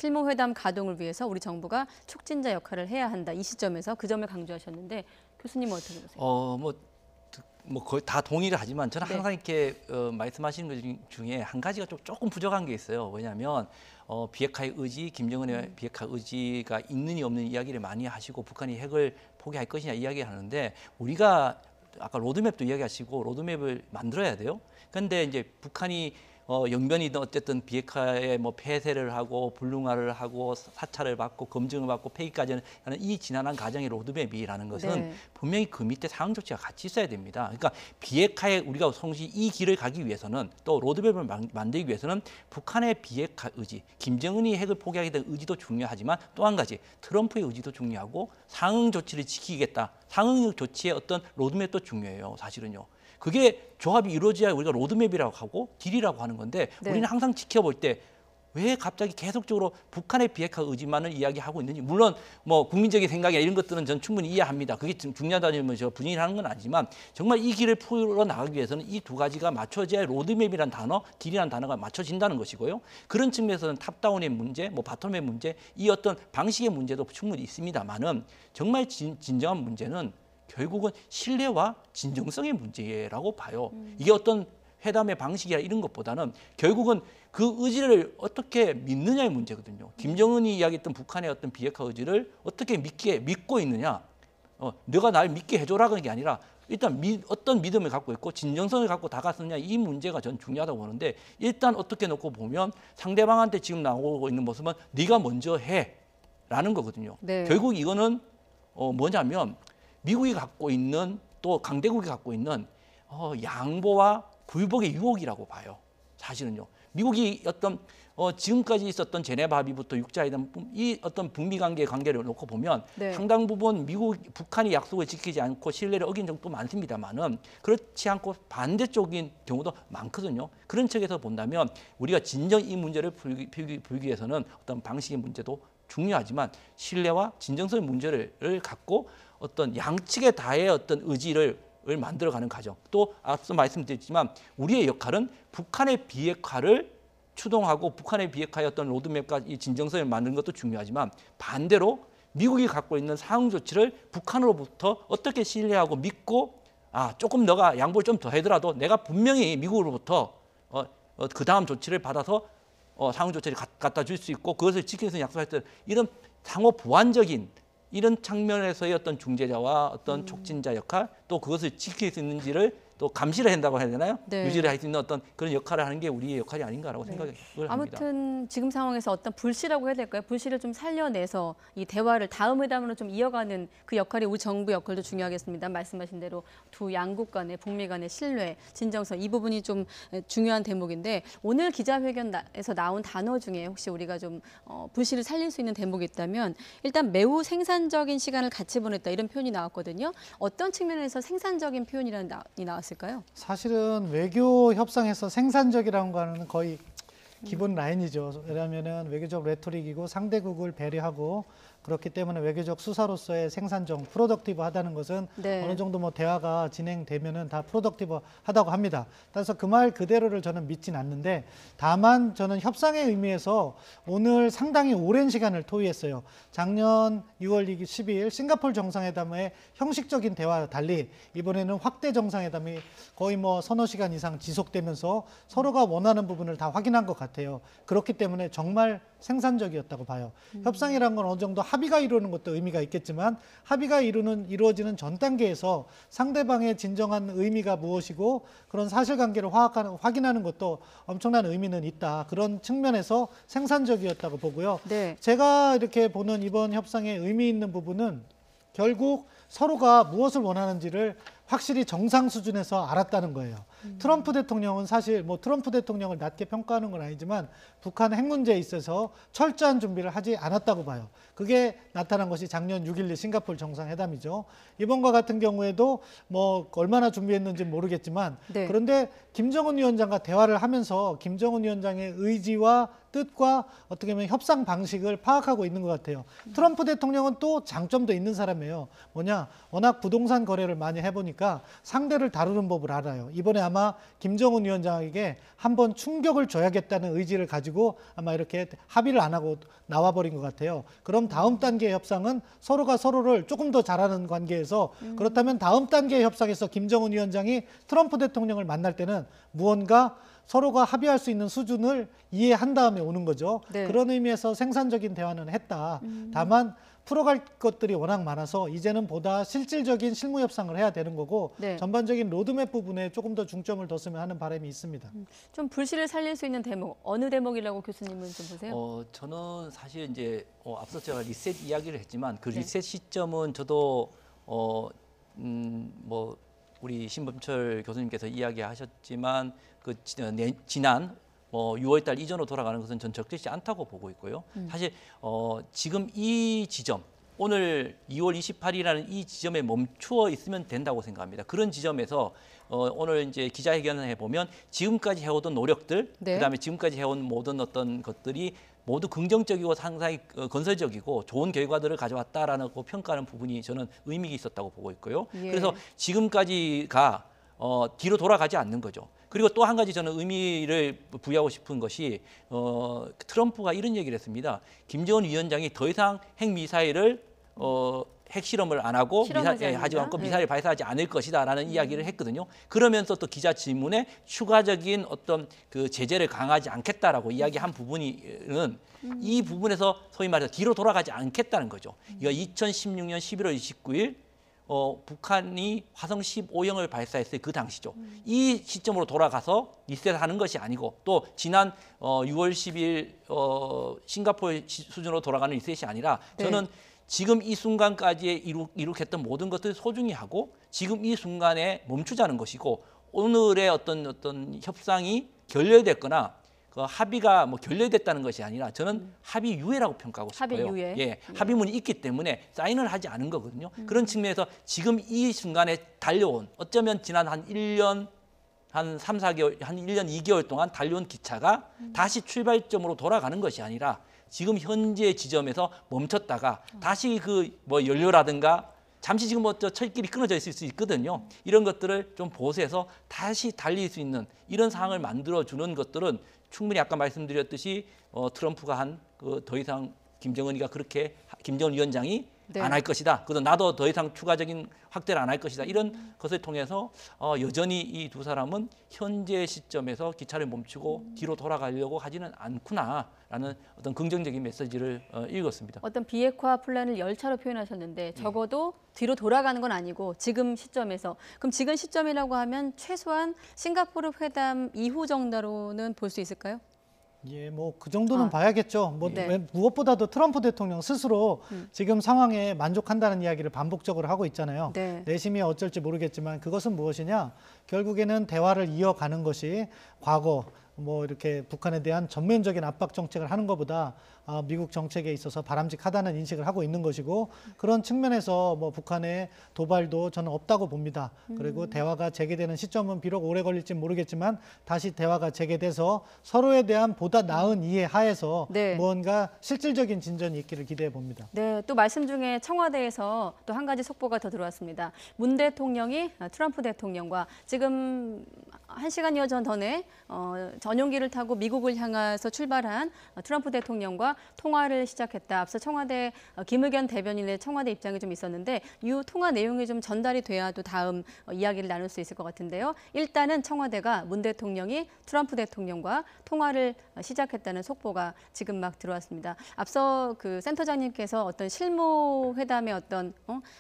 실무회담 가동을 위해서 우리 정부가 촉진자 역할을 해야 한다. 이 시점에서 그 점을 강조하셨는데 교수님은 어떻게 보세요? 뭐 거의 다 동의를 하지만 저는 네. 항상 이렇게 말씀하시는 것 중에 한 가지가 조금 부족한 게 있어요. 왜냐하면 비핵화의 의지, 김정은의 비핵화 의지가 있느니 없는 이야기를 많이 하시고 북한이 핵을 포기할 것이냐 이야기를 하는데 우리가 아까 로드맵도 이야기하시고 로드맵을 만들어야 돼요. 그런데 이제 북한이 영변이든 어쨌든 비핵화에 뭐 폐쇄를 하고 불능화를 하고 사찰을 받고 검증을 받고 폐기까지 하는 이 지난한 과정의 로드맵이라는 것은 네. 분명히 그 밑에 사항 조치가 같이 있어야 됩니다. 그러니까 비핵화에 우리가 성시 이 길을 가기 위해서는 또 로드맵을 만들기 위해서는 북한의 비핵화 의지, 김정은이 핵을 포기하게 된 의지도 중요하지만 또 한 가지 트럼프의 의지도 중요하고 상응 조치를 지키겠다. 상응 조치의 어떤 로드맵도 중요해요. 사실은요. 그게 조합이 이루어져야 우리가 로드맵이라고 하고 딜이라고 하는 건데 네. 우리는 항상 지켜볼 때 왜 갑자기 계속적으로 북한의 비핵화 의지만을 이야기하고 있는지 물론 뭐 국민적인 생각이나 이런 것들은 전 충분히 이해합니다. 그게 중요하다면 저 분위기를 하는 건 아니지만 정말 이 길을 풀어 나가기 위해서는 이 두 가지가 맞춰져야 로드맵이란 단어, 딜이라는 단어가 맞춰진다는 것이고요. 그런 측면에서는 탑다운의 문제, 뭐 바텀의 문제, 이 어떤 방식의 문제도 충분히 있습니다만은 정말 진정한 문제는 결국은 신뢰와 진정성의 문제라고 봐요. 이게 어떤 회담의 방식이나 이런 것보다는 결국은 그 의지를 어떻게 믿느냐의 문제거든요. 김정은이 이야기했던 북한의 어떤 비핵화 의지를 어떻게 믿고 있느냐. 너가 날 믿게 해줘라는 게 아니라 일단 어떤 믿음을 갖고 있고 진정성을 갖고 다가섰느냐 이 문제가 전 중요하다고 보는데 일단 어떻게 놓고 보면 상대방한테 지금 나오고 있는 모습은 네가 먼저 해라는 거거든요. 네. 결국 이거는 뭐냐면 미국이 갖고 있는 또 강대국이 갖고 있는 양보와 굴복의 유혹이라고 봐요. 사실은요. 미국이 어떤 지금까지 있었던 제네바 합의부터 육자회담 이 어떤 북미 관계를 놓고 보면 네. 상당 부분 북한이 약속을 지키지 않고 신뢰를 어긴 적도 많습니다만은 그렇지 않고 반대쪽인 경우도 많거든요. 그런 측에서 본다면 우리가 진정 이 문제를 풀기 위해서는 어떤 방식의 문제도 중요하지만 신뢰와 진정성의 문제를 갖고 어떤 양측의 다의 어떤 의지를 만들어가는 과정. 또 앞서 말씀드렸지만 우리의 역할은 북한의 비핵화를 추동하고 북한의 비핵화의 어떤 로드맵과 이 진정성을 만드는 것도 중요하지만 반대로 미국이 갖고 있는 상응 조치를 북한으로부터 어떻게 신뢰하고 믿고 조금 너가 양보를 좀 더 하더라도 내가 분명히 미국으로부터 그 다음 조치를 받아서 상응 조치를 갖다 줄 수 있고 그것을 지키기 위해서 약속할 때 이런 상호 보완적인 이런 측면에서의 어떤 중재자와 어떤 촉진자 역할 또 그것을 지킬 수 있는지를 또 감시를 한다고 해야 되나요? 네. 유지를 할 수 있는 어떤 그런 역할을 하는 게 우리의 역할이 아닌가라고 생각을 합니다. 아무튼 지금 상황에서 어떤 불씨라고 해야 될까요? 불씨를 좀 살려내서 이 대화를 다음 회담으로 좀 이어가는 그 역할이 우리 정부 역할도 중요하겠습니다. 말씀하신 대로 두 양국 간의 북미 간의 신뢰, 진정성 이 부분이 좀 중요한 대목인데 오늘 기자회견에서 나온 단어 중에 혹시 우리가 좀 불씨를 살릴 수 있는 대목이 있다면 일단 매우 생산적인 시간을 같이 보냈다 이런 표현이 나왔거든요. 어떤 측면에서 생산적인 표현이 나왔을까요? 사실은 외교 협상에서 생산적이라는 거는 거의 기본 라인이죠. 왜냐하면 외교적 레토릭이고 상대국을 배려하고 그렇기 때문에 외교적 수사로서의 생산적, 프로덕티브하다는 것은 네. 어느 정도 뭐 대화가 진행되면은 다 프로덕티브하다고 합니다. 따라서 그 말 그대로를 저는 믿진 않는데 다만 저는 협상의 의미에서 오늘 상당히 오랜 시간을 토의했어요. 작년 6월 12일 싱가포르 정상회담의 형식적인 대화와 달리 이번에는 확대 정상회담이 거의 뭐 서너 시간 이상 지속되면서 서로가 원하는 부분을 다 확인한 것 같아요. 그렇기 때문에 정말 생산적이었다고 봐요. 협상이라는 건 어느 정도 합의가 이루어지는 것도 의미가 있겠지만 합의가 이루어지는 전 단계에서 상대방의 진정한 의미가 무엇이고 그런 사실관계를 확인하는 것도 엄청난 의미는 있다. 그런 측면에서 생산적이었다고 보고요. 네. 제가 이렇게 보는 이번 협상의 의미 있는 부분은 결국 서로가 무엇을 원하는지를 확실히 정상 수준에서 알았다는 거예요. 트럼프 대통령은 사실 뭐 트럼프 대통령을 낮게 평가하는 건 아니지만 북한 핵 문제에 있어서 철저한 준비를 하지 않았다고 봐요. 그게 나타난 것이 작년 6.12 싱가포르 정상회담이죠. 이번과 같은 경우에도 뭐 얼마나 준비했는지 모르겠지만 네. 그런데 김정은 위원장과 대화를 하면서 김정은 위원장의 의지와 뜻과 어떻게 보면 협상 방식을 파악하고 있는 것 같아요. 트럼프 대통령은 또 장점도 있는 사람이에요. 뭐냐? 워낙 부동산 거래를 많이 해보니까 상대를 다루는 법을 알아요. 이번에 아마 김정은 위원장에게 한번 충격을 줘야겠다는 의지를 가지고 아마 이렇게 합의를 안 하고 나와버린 것 같아요. 그럼 다음 단계 협상은 서로가 서로를 조금 더 잘하는 관계에서 그렇다면 다음 단계 협상에서 김정은 위원장이 트럼프 대통령을 만날 때는 무언가 서로가 합의할 수 있는 수준을 이해한 다음에 오는 거죠. 네. 그런 의미에서 생산적인 대화는 했다. 다만 풀어갈 것들이 워낙 많아서 이제는 보다 실질적인 실무 협상을 해야 되는 거고 네. 전반적인 로드맵 부분에 조금 더 중점을 뒀으면 하는 바람이 있습니다. 좀 불씨를 살릴 수 있는 대목, 어느 대목이라고 교수님은 좀 보세요? 저는 사실 이제 앞서 제가 리셋 이야기를 했지만 그 네. 리셋 시점은 저도 뭐 우리 신범철 교수님께서 이야기하셨지만 그 지난 6월달 이전으로 돌아가는 것은 전 적절치 않다고 보고 있고요. 사실 지금 이 지점 오늘 2월 28일이라는 이 지점에 멈추어 있으면 된다고 생각합니다. 그런 지점에서 오늘 이제 기자회견을 해보면 지금까지 해오던 노력들, 네. 그다음에 지금까지 해온 모든 어떤 것들이 모두 긍정적이고 상당히 건설적이고 좋은 결과들을 가져왔다라는 평가하는 부분이 저는 의미가 있었다고 보고 있고요. 예. 그래서 지금까지가 뒤로 돌아가지 않는 거죠. 그리고 또 한 가지 저는 의미를 부여하고 싶은 것이 트럼프가 이런 얘기를 했습니다. 김정은 위원장이 더 이상 핵미사일을 핵실험을 안 하고 하지 않고 미사일 발사하지 않을 것이다라는 이야기를 했거든요. 그러면서 또 기자 질문에 추가적인 어떤 그 제재를 강화하지 않겠다라고 이야기한 부분은 이 부분에서 소위 말해서 뒤로 돌아가지 않겠다는 거죠. 이거 2016년 11월 29일 북한이 화성 15형을 발사했을 그 당시죠. 이 시점으로 돌아가서 리셋하는 것이 아니고 또 지난 6월 10일 싱가포르 수준으로 돌아가는 리셋이 아니라 저는 지금 이 순간까지 이룩했던 모든 것들을 소중히 하고 지금 이 순간에 멈추자는 것이고 오늘의 어떤 협상이 결렬됐거나 그 합의가 결렬됐다는 것이 아니라 저는 합의 유예라고 평가하고 싶어요. 합의 유예. 예, 합의문이 있기 때문에 사인을 하지 않은 거거든요. 그런 측면에서 지금 이 순간에 달려온 어쩌면 지난 한 1년 한 3, 4개월, 한 1년 2개월 동안 달려온 기차가 다시 출발점으로 돌아가는 것이 아니라 지금 현재 지점에서 멈췄다가 다시 연료라든가 잠시 지금 철길이 끊어져 있을 수 있거든요. 이런 것들을 좀 보수해서 다시 달릴 수 있는 이런 상황을 만들어주는 것들은 충분히 아까 말씀드렸듯이 트럼프가 한 더 이상 김정은 위원장이 안 할 것이다. 그래서 나도 더 이상 추가적인 확대를 안 할 것이다. 이런 것을 통해서 여전히 이 두 사람은 현재 시점에서 기차를 멈추고 뒤로 돌아가려고 하지는 않구나라는 어떤 긍정적인 메시지를 읽었습니다. 어떤 비핵화 플랜을 열차로 표현하셨는데 적어도 뒤로 돌아가는 건 아니고 지금 시점에서 그럼 지금 시점이라고 하면 최소한 싱가포르 회담 이후 정도로는 볼 수 있을까요? 예, 그 정도는 봐야겠죠. 네. 무엇보다도 트럼프 대통령 스스로 지금 상황에 만족한다는 이야기를 반복적으로 하고 있잖아요. 네. 내심이 어쩔지 모르겠지만 그것은 무엇이냐? 결국에는 대화를 이어가는 것이 과거 이렇게 북한에 대한 전면적인 압박 정책을 하는 것보다 미국 정책에 있어서 바람직하다는 인식을 하고 있는 것이고 그런 측면에서 북한의 도발도 저는 없다고 봅니다. 그리고 대화가 재개되는 시점은 비록 오래 걸릴지 모르겠지만 다시 대화가 재개돼서 서로에 대한 보다 나은 이해 하에서 네. 무언가 실질적인 진전이 있기를 기대해 봅니다. 네, 또 말씀 중에 청와대에서 또 한 가지 속보가 더 들어왔습니다. 문 대통령이 트럼프 대통령과 지금 1시간여 전에 전용기를 타고 미국을 향해서 출발한 트럼프 대통령과 통화를 시작했다. 앞서 청와대 김의겸 대변인의 청와대 입장이 좀 있었는데 이 통화 내용이 좀 전달이 돼야 또 다음 이야기를 나눌 수 있을 것 같은데요. 일단은 청와대가 문 대통령이 트럼프 대통령과 통화를 시작했다는 속보가 지금 막 들어왔습니다. 앞서 그 센터장님께서 어떤 실무 회담의 어떤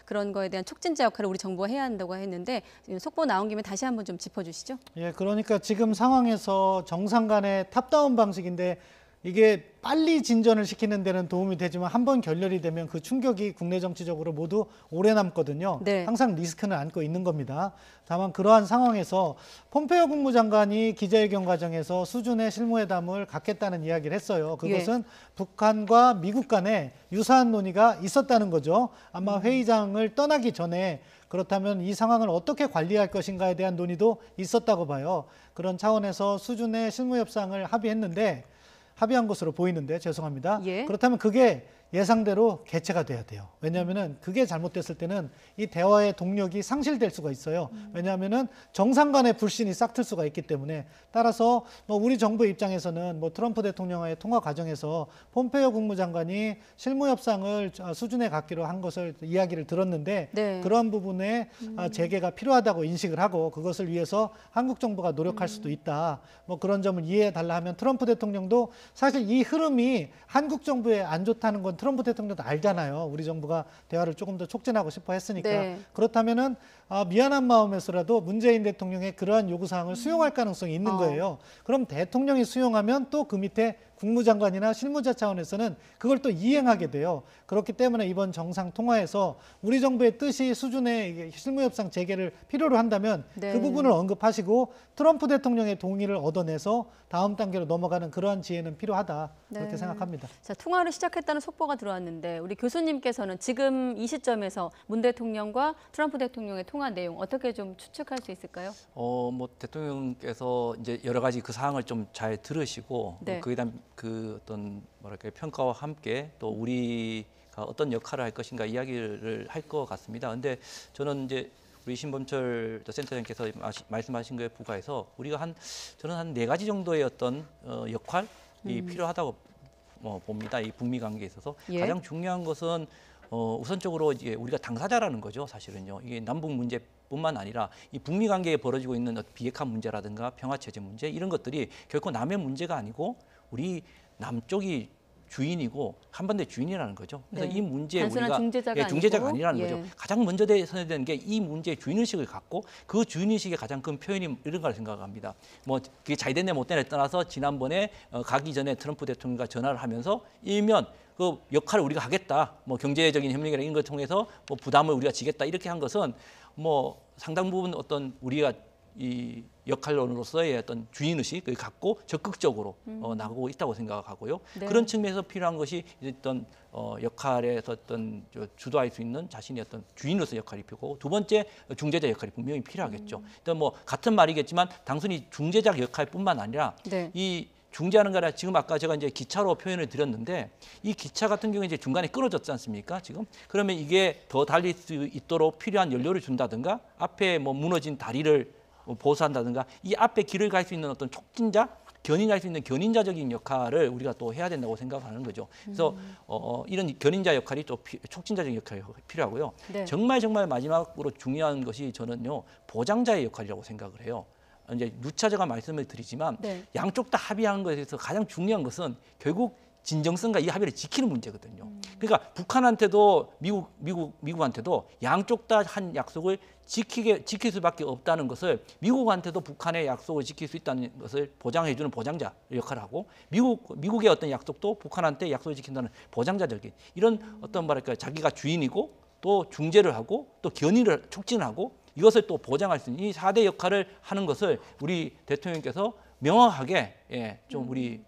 그런 거에 대한 촉진자 역할을 우리 정부가 해야 한다고 했는데 속보 나온 김에 다시 한번 좀 짚어주시죠. 예, 그러니까 지금 상황에서 정상 간의 탑다운 방식인데 이게 빨리 진전을 시키는 데는 도움이 되지만 한번 결렬이 되면 그 충격이 국내 정치적으로 모두 오래 남거든요. 네. 항상 리스크는 안고 있는 겁니다. 다만 그러한 상황에서 폼페이오 국무장관이 기자회견 과정에서 수준의 실무회담을 갖겠다는 이야기를 했어요. 그것은 북한과 미국 간에 유사한 논의가 있었다는 거죠. 아마 회의장을 떠나기 전에 그렇다면 이 상황을 어떻게 관리할 것인가에 대한 논의도 있었다고 봐요. 그런 차원에서 수준의 실무 협상을 합의한 것으로 보이는데 죄송합니다. 예. 그렇다면 그게 예상대로 개최가 돼야 돼요. 왜냐하면은 그게 잘못됐을 때는 이 대화의 동력이 상실될 수가 있어요. 왜냐하면은 정상 간의 불신이 싹틀 수가 있기 때문에 따라서 뭐 우리 정부 입장에서는 뭐 트럼프 대통령과의 통화 과정에서 폼페이오 국무장관이 실무 협상을 수준에 갖기로 한 것을 이야기를 들었는데 네. 그런 부분에 재개가 필요하다고 인식을 하고 그것을 위해서 한국 정부가 노력할 수도 있다. 뭐 그런 점을 이해해 달라 하면 트럼프 대통령도 사실 이 흐름이 한국 정부에 안 좋다는 건 트럼프 대통령도 알잖아요. 우리 정부가 대화를 조금 더 촉진하고 싶어 했으니까. 네. 그렇다면은 미안한 마음에서라도 문재인 대통령의 그러한 요구사항을 수용할 가능성이 있는 거예요. 그럼 대통령이 수용하면 또 그 밑에 국무장관이나 실무자 차원에서는 그걸 또 이행하게 돼요. 그렇기 때문에 이번 정상 통화에서 우리 정부의 뜻이 수준의 실무협상 재개를 필요로 한다면 네. 그 부분을 언급하시고 트럼프 대통령의 동의를 얻어내서 다음 단계로 넘어가는 그러한 지혜는 필요하다. 그렇게 네. 생각합니다. 자, 통화를 시작했다는 속보가 들어왔는데 우리 교수님께서는 지금 이 시점에서 문 대통령과 트럼프 대통령의 통화 내용 어떻게 좀 추측할 수 있을까요? 뭐 대통령께서 이제 여러 가지 그 사항을 좀 잘 들으시고 네. 그에 대한 그 어떤 뭐랄까요 평가와 함께 또 우리가 어떤 역할을 할 것인가 이야기를 할 것 같습니다. 근데 저는 이제 우리 신범철 센터장께서 말씀하신 거에 부과해서 우리가 저는 한 4가지 정도의 어떤 역할이 필요하다고 봅니다. 이 북미 관계에 있어서 예. 가장 중요한 것은 우선적으로 이제 우리가 당사자라는 거죠. 사실은요. 이게 남북 문제뿐만 아니라 이 북미 관계에 벌어지고 있는 비핵화 문제라든가 평화 체제 문제 이런 것들이 결코 남의 문제가 아니고 우리 남쪽이 주인이고 한반도의 주인이라는 거죠. 그래서 네. 이 문제에 단순한 우리가 중재자가 중재자가 아니고, 아니라는 예. 거죠. 가장 먼저 서야 되는 게 이 문제의 주인의식을 갖고 그 주인의식의 가장 큰 표현이 이런 걸 생각합니다. 뭐 그게 잘 됐네 못 됐네 떠나서 지난번에 가기 전에 트럼프 대통령과 전화를 하면서 일면 그 역할을 우리가 하겠다. 뭐 경제적인 협력이나 이런 걸 통해서 뭐 부담을 우리가 지겠다. 이렇게 한 것은 뭐 상당 부분 어떤 우리가 이 역할론으로서의 어떤 주인의식을 갖고 적극적으로 나가고 있다고 생각하고요. 네. 그런 측면에서 필요한 것이 어떤 역할에서 어떤 주도할 수 있는 자신의 어떤 주인으로서 역할이 필요하고 두 번째 중재자 역할이 분명히 필요하겠죠. 일단 뭐 같은 말이겠지만 단순히 중재자 역할뿐만 아니라 네. 이 중재하는 거라 지금 아까 제가 이제 기차로 표현을 드렸는데 이 기차 같은 경우에 이제 중간에 끊어졌지 않습니까? 지금 그러면 이게 더 달릴 수 있도록 필요한 연료를 준다든가 앞에 뭐 무너진 다리를 보수한다든가 이 앞에 길을 갈 수 있는 어떤 촉진자, 견인할 수 있는 견인자적인 역할을 우리가 또 해야 된다고 생각하는 거죠. 그래서 이런 견인자 역할이 또 촉진자적인 역할이 필요하고요. 네. 정말 마지막으로 중요한 것이 저는요 보장자의 역할이라고 생각을 해요. 이제 누차제가 말씀을 드리지만 네. 양쪽 다 합의하는 것에 대해서 가장 중요한 것은 결국 진정성과 이 합의를 지키는 문제거든요. 그러니까 북한한테도 미국한테도 양쪽 다 한 약속을 지킬 수밖에 없다는 것을 미국한테도 북한의 약속을 지킬 수 있다는 것을 보장해주는 보장자 역할을 하고 미국의 어떤 약속도 북한한테 약속을 지킨다는 보장자적인 이런 어떤 뭐랄까 자기가 주인이고 또 중재를 하고 또 견인을 촉진을 하고 이것을 또 보장할 수 있는 이 4대 역할을 하는 것을 우리 대통령께서 명확하게 좀 우리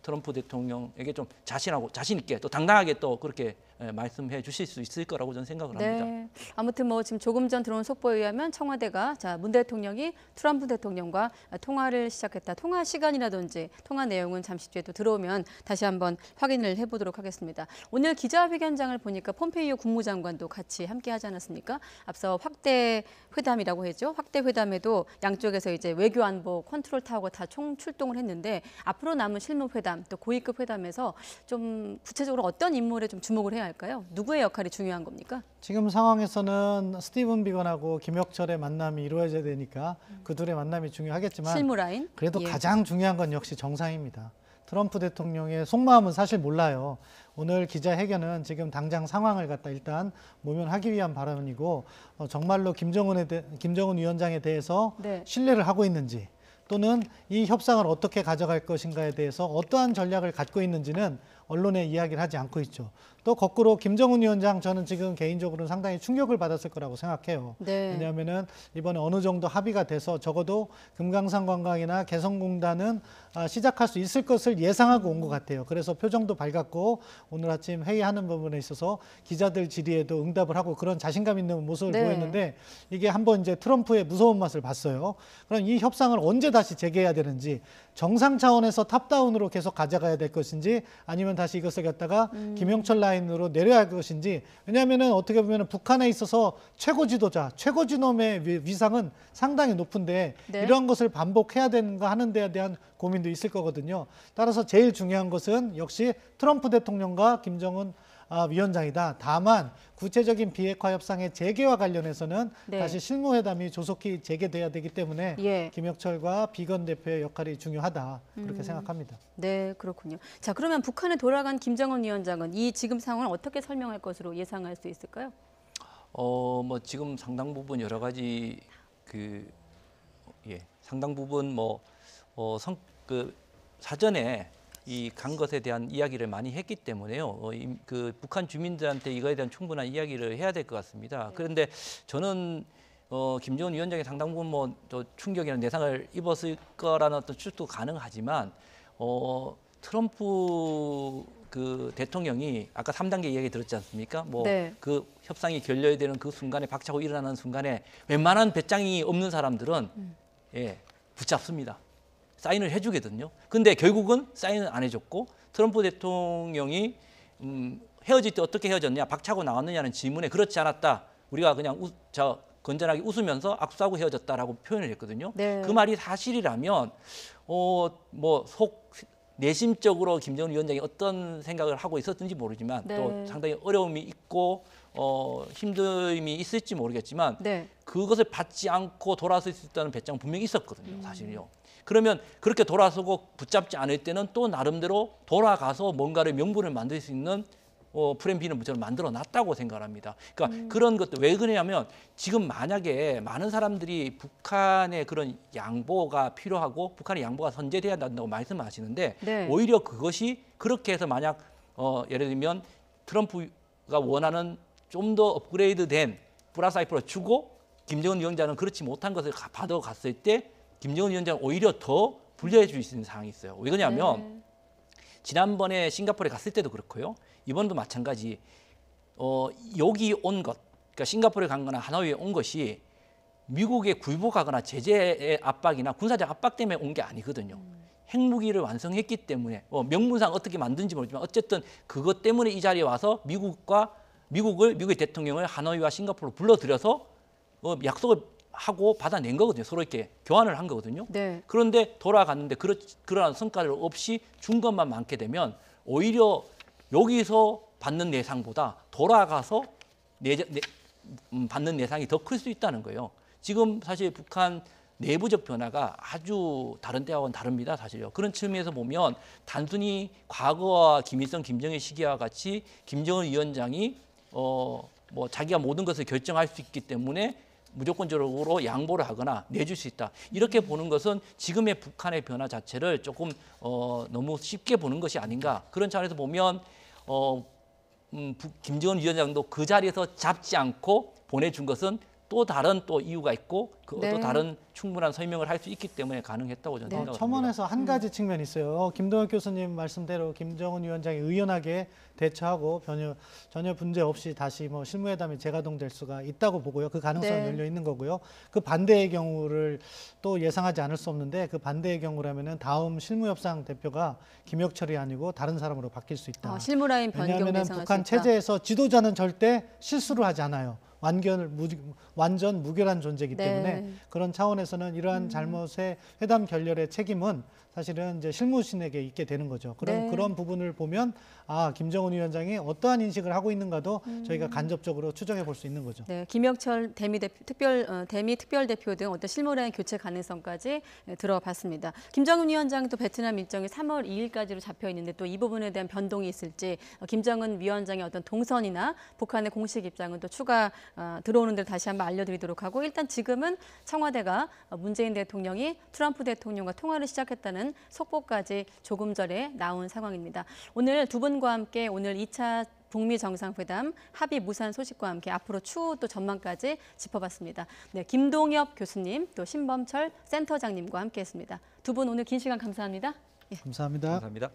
트럼프 대통령에게 좀 자신 있게 또 당당하게 또 그렇게 말씀해 주실 수 있을 거라고 저는 생각을 합니다. 네. 아무튼 뭐 지금 조금 전 들어온 속보에 의하면 청와대가 문 대통령이 트럼프 대통령과 통화를 시작했다. 통화 시간이라든지 통화 내용은 잠시 뒤에 또 들어오면 다시 한번 확인을 해보도록 하겠습니다. 오늘 기자회견장을 보니까 폼페이오 국무장관도 같이 함께 하지 않았습니까? 앞서 확대 회담이라고 했죠. 확대 회담에도 양쪽에서 이제 외교 안보 컨트롤 타워가 다 총 출동을 했는데 앞으로 남은 실무 회담 또 고위급 회담에서 좀 구체적으로 어떤 인물에 좀 주목을 해야 할까요? 누구의 역할이 중요한 겁니까? 지금 상황에서는 스티븐 비건하고 김혁철의 만남이 이루어져야 되니까 그 둘의 만남이 중요하겠지만 실무 라인. 그래도 예. 가장 중요한 건 역시 정상입니다. 트럼프 대통령의 속마음은 사실 몰라요. 오늘 기자회견은 지금 당장 상황을 갖다 일단 모면하기 위한 발언이고 정말로 김정은 위원장에 대해서 네. 신뢰를 하고 있는지 또는 이 협상을 어떻게 가져갈 것인가에 대해서 어떠한 전략을 갖고 있는지는 언론에 이야기를 하지 않고 있죠. 또 거꾸로 김정은 위원장 저는 지금 개인적으로는 상당히 충격을 받았을 거라고 생각해요. 네. 왜냐하면은 이번에 어느 정도 합의가 돼서 적어도 금강산 관광이나 개성공단은 시작할 수 있을 것을 예상하고 온 것 같아요. 그래서 표정도 밝았고 오늘 아침 회의하는 부분에 있어서 기자들 질의에도 응답을 하고 그런 자신감 있는 모습을 네. 보였는데 이게 한번 이제 트럼프의 무서운 맛을 봤어요. 그럼 이 협상을 언제 다시 재개해야 되는지 정상 차원에서 탑다운으로 계속 가져가야 될 것인지 아니면 다시 이것을 갖다가 김영철 라인으로 내려야 할 것인지. 왜냐하면 어떻게 보면 북한에 있어서 최고 지도자, 최고 지놈의 위상은 상당히 높은데 네. 이런 것을 반복해야 되는가 하는 데에 대한 고민도 있을 거거든요. 따라서 제일 중요한 것은 역시 트럼프 대통령과 김정은 위원장이다. 다만 구체적인 비핵화 협상의 재개와 관련해서는 네. 다시 실무회담이 조속히 재개돼야 되기 때문에 예. 김혁철과 비건 대표의 역할이 중요하다. 그렇게 생각합니다. 네, 그렇군요. 자, 그러면 북한에 돌아간 김정은 위원장은 이 지금 상황을 어떻게 설명할 것으로 예상할 수 있을까요? 뭐 지금 상당 부분 여러 가지 상당 부분 사전에 이 간 것에 대한 이야기를 많이 했기 때문에요. 북한 주민들한테 이거에 대한 충분한 이야기를 해야 될 것 같습니다. 그런데 저는 김정은 위원장이 상당 부분 또 충격이나 내상을 입었을 거라는 어떤 추측도 가능하지만 트럼프 대통령이 아까 3단계 이야기 들었지 않습니까? 네. 그 협상이 결렬이 되는 그 순간에 박차고 일어나는 순간에 웬만한 배짱이 없는 사람들은 붙잡습니다. 사인을 해주거든요. 근데 결국은 사인은 안 해줬고 트럼프 대통령이 헤어질 때 어떻게 헤어졌냐, 박차고 나왔느냐는 질문에 그렇지 않았다. 우리가 그냥 건전하게 웃으면서 악수하고 헤어졌다라고 표현을 했거든요. 네. 그 말이 사실이라면 내심적으로 김정은 위원장이 어떤 생각을 하고 있었는지 모르지만 네. 또 상당히 어려움이 있고 힘듦이 있을지 모르겠지만 네. 그것을 받지 않고 돌아설 수 있다는 배짱은 분명히 있었거든요. 사실요. 그러면 그렇게 돌아서고 붙잡지 않을 때는 또 나름대로 돌아가서 뭔가를 명분을 만들 수 있는 플랜 B는 저는 만들어 놨다고 생각을 합니다. 그러니까 그런 것들 왜 그러냐면 지금 만약에 많은 사람들이 북한의 그런 양보가 필요하고 북한의 양보가 선제돼야 한다고 말씀하시는데 네. 오히려 그것이 그렇게 해서 만약 예를 들면 트럼프가 원하는 좀 더 업그레이드된 플러스 알파를 주고 김정은 위원장은 그렇지 못한 것을 받아갔을 때 김정은 위원장은 오히려 더 불리해 줄 수 있는 상황이 있어요. 왜 그러냐면 지난번에 싱가포르에 갔을 때도 그렇고요. 이번도 마찬가지. 여기 온 것, 그러니까 싱가포르에 간 거나 하노이에 온 것이 미국에 굴복하거나 제재의 압박이나 군사적 압박 때문에 온 게 아니거든요. 핵무기를 완성했기 때문에 명분상 어떻게 만든지 모르지만 어쨌든 그것 때문에 이 자리에 와서 미국의 대통령을 하노이와 싱가포르로 불러들여서 약속을 하고 받아낸 거거든요. 서로 이렇게 교환을 한 거거든요. 네. 그런데 돌아갔는데 그러한 성과를 없이 준 것만 많게 되면 오히려 여기서 받는 내상보다 돌아가서 받는 내상이 더 클 수 있다는 거예요. 지금 사실 북한 내부적 변화가 아주 다른 때하고는 다릅니다. 사실요. 그런 측면에서 보면 단순히 과거와 김일성, 김정일 시기와 같이 김정은 위원장이 자기가 모든 것을 결정할 수 있기 때문에 무조건적으로 양보를 하거나 내줄 수 있다. 이렇게 보는 것은 지금의 북한의 변화 자체를 조금 너무 쉽게 보는 것이 아닌가. 그런 차원에서 보면 김정은 위원장도 그 자리에서 잡지 않고 보내준 것은 또 다른 이유가 있고 또 다른 충분한 설명을 할 수 있기 때문에 가능했다고 저는 생각합니다. 첨언에서 한 가지 측면이 있어요. 김동혁 교수님 말씀대로 김정은 위원장이 의연하게 대처하고 전혀 문제 없이 다시 실무회담이 재가동될 수가 있다고 보고요. 그 가능성이 열려 있는 거고요. 그 반대의 경우를 또 예상하지 않을 수 없는데 그 반대의 경우라면은 다음 실무협상 대표가 김혁철이 아니고 다른 사람으로 바뀔 수 있다. 실무라인 변경 왜냐하면 예상할 북한 수 있다. 체제에서 지도자는 절대 실수를 하지 않아요. 완전 무결한 존재이기 때문에 그런 차원에서는 이러한 잘못의 회담 결렬의 책임은 사실은 이제 실무진에게 있게 되는 거죠. 그런 부분을 보면 김정은 위원장이 어떠한 인식을 하고 있는가도 저희가 간접적으로 추정해 볼 수 있는 거죠. 네, 김혁철 대미 특별대표 등 어떤 실무라인 교체 가능성까지 들어봤습니다. 김정은 위원장 또 베트남 일정이 3월 2일까지로 잡혀 있는데 또 이 부분에 대한 변동이 있을지 김정은 위원장의 어떤 동선이나 북한의 공식 입장은 또 추가 들어오는 데 다시 한번 알려드리도록 하고 일단 지금은 청와대가 문재인 대통령이 트럼프 대통령과 통화를 시작했다는 속보까지 조금 전에 나온 상황입니다. 오늘 두 분과 함께 오늘 2차 북미 정상회담 합의 무산 소식과 함께 앞으로 추후 또 전망까지 짚어봤습니다. 네, 김동엽 교수님 또 신범철 센터장님과 함께했습니다. 두 분 오늘 긴 시간 감사합니다. 감사합니다. 감사합니다.